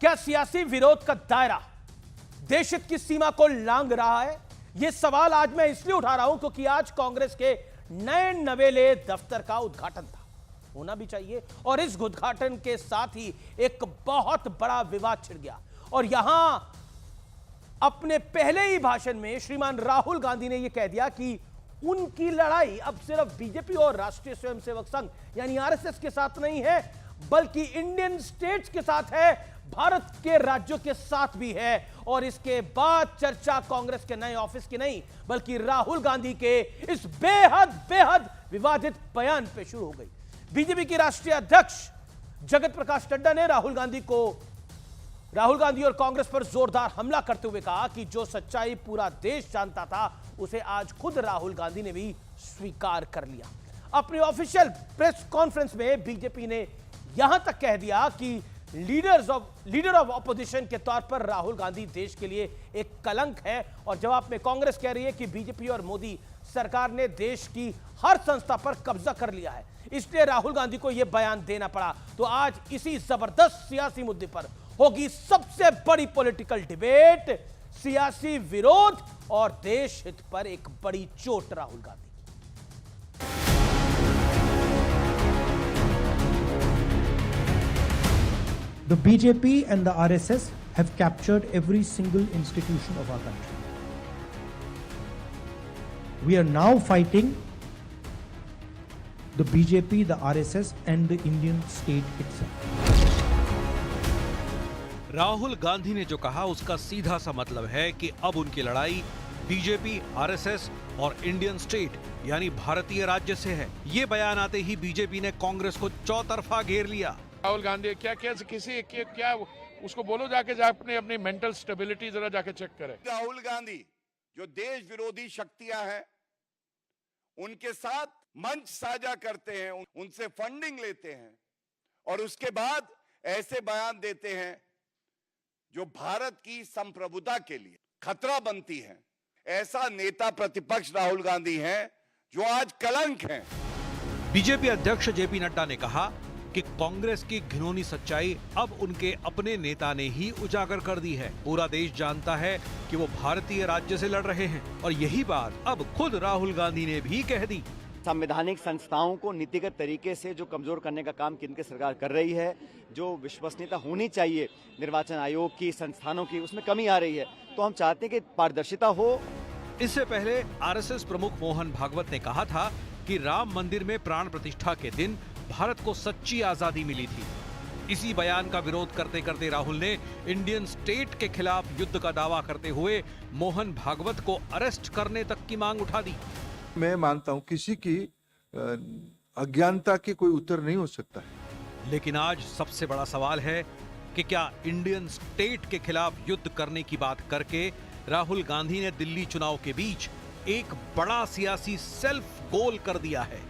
क्या सियासी विरोध का दायरा देश हित की सीमा को लांघ रहा है? यह सवाल आज मैं इसलिए उठा रहा हूं क्योंकि आज कांग्रेस के नए नवेले दफ्तर का उद्घाटन था, होना भी चाहिए। और इस उद्घाटन के साथ ही एक बहुत बड़ा विवाद छिड़ गया। और यहां अपने पहले ही भाषण में श्रीमान राहुल गांधी ने यह कह दिया कि उनकी लड़ाई अब सिर्फ बीजेपी और राष्ट्रीय स्वयंसेवक संघ यानी आरएसएस के साथ नहीं है, बल्कि इंडियन स्टेट्स के साथ है, भारत के राज्यों के साथ भी है। और इसके बाद चर्चा कांग्रेस के नए ऑफिस की नहीं, बल्कि राहुल गांधी के इस बेहद विवादित बयान पे शुरू हो गई। बीजेपी की राष्ट्रीय अध्यक्ष जगत प्रकाश नड्डा ने राहुल गांधी और कांग्रेस पर जोरदार हमला करते हुए कहा कि जो सच्चाई पूरा देश जानता था उसे आज खुद राहुल गांधी ने भी स्वीकार कर लिया। अपनी ऑफिशियल प्रेस कॉन्फ्रेंस में बीजेपी ने यहां तक कह दिया कि लीडर ऑफ ऑपोजिशन के तौर पर राहुल गांधी देश के लिए एक कलंक है। और जवाब में कांग्रेस कह रही है कि बीजेपी और मोदी सरकार ने देश की हर संस्था पर कब्जा कर लिया है, इसलिए राहुल गांधी को यह बयान देना पड़ा। तो आज इसी जबरदस्त सियासी मुद्दे पर होगी सबसे बड़ी पॉलिटिकल डिबेट, सियासी विरोध और देश हित पर एक बड़ी चोट Rahul Gandhi. The BJP and the RSS have captured every single institution of our country. We are now fighting the BJP, the RSS and the Indian state itself. Rahul Gandhi ने जो कहा उसका सीधा सा मतलब है कि अब उनकी लड़ाई बीजेपी, आरएसएस और इंडियन स्टेट यानी भारतीय राज्य से है। ये बयान आते ही बीजेपी ने कांग्रेस को चौतरफा घेर लिया। राहुल गांधी क्या उसको बोलो जाके अपनी मेंटल स्टेबिलिटी जरा जाके चेक करें। राहुल गांधी जो देश विरोधी शक्तियां हैं उनके साथ मंच साझा करते हैं, उनसे फंडिंग लेते हैं और उसके बाद ऐसे बयान देते हैं जो भारत की संप्रभुता के लिए खतरा बनती है। ऐसा नेता प्रतिपक्ष राहुल गांधी हैं जो आज कलंक हैं। बीजेपी अध्यक्ष जेपी नड्डा ने कहा कि कांग्रेस की घिनौनी सच्चाई अब उनके अपने नेता ने ही उजागर कर दी है। पूरा देश जानता है कि वो भारतीय राज्य से लड़ रहे हैं और यही बात अब खुद राहुल गांधी ने भी कह दी। संवैधानिक संस्थाओं को नीतिगत तरीके से जो कमजोर करने का काम केंद्र सरकार कर रही है, जो विश्वसनीयता होनी चाहिए निर्वाचन आयोग की, संस्थानों की, उसमें कमी आ रही है। तो हम चाहते हैं कि पारदर्शिता हो। इससे पहले आरएसएस प्रमुख मोहन भागवत ने कहा था कि राम मंदिर में प्राण प्रतिष्ठा के दिन भारत को सच्ची आजादी मिली थी। इसी बयान का विरोध करते करते राहुल ने इंडियन स्टेट के खिलाफ युद्ध का दावा करते हुए मोहन भागवत को अरेस्ट करने तक की मांग उठा दी। मैं मानता हूं किसी की अज्ञानता की कोई उत्तर नहीं हो सकता है। लेकिन आज सबसे बड़ा सवाल है कि क्या इंडियन स्टेट के खिलाफ युद्ध करने की बात करके राहुल गांधी ने दिल्ली चुनाव के बीच एक बड़ा सियासी सेल्फ गोल कर दिया है।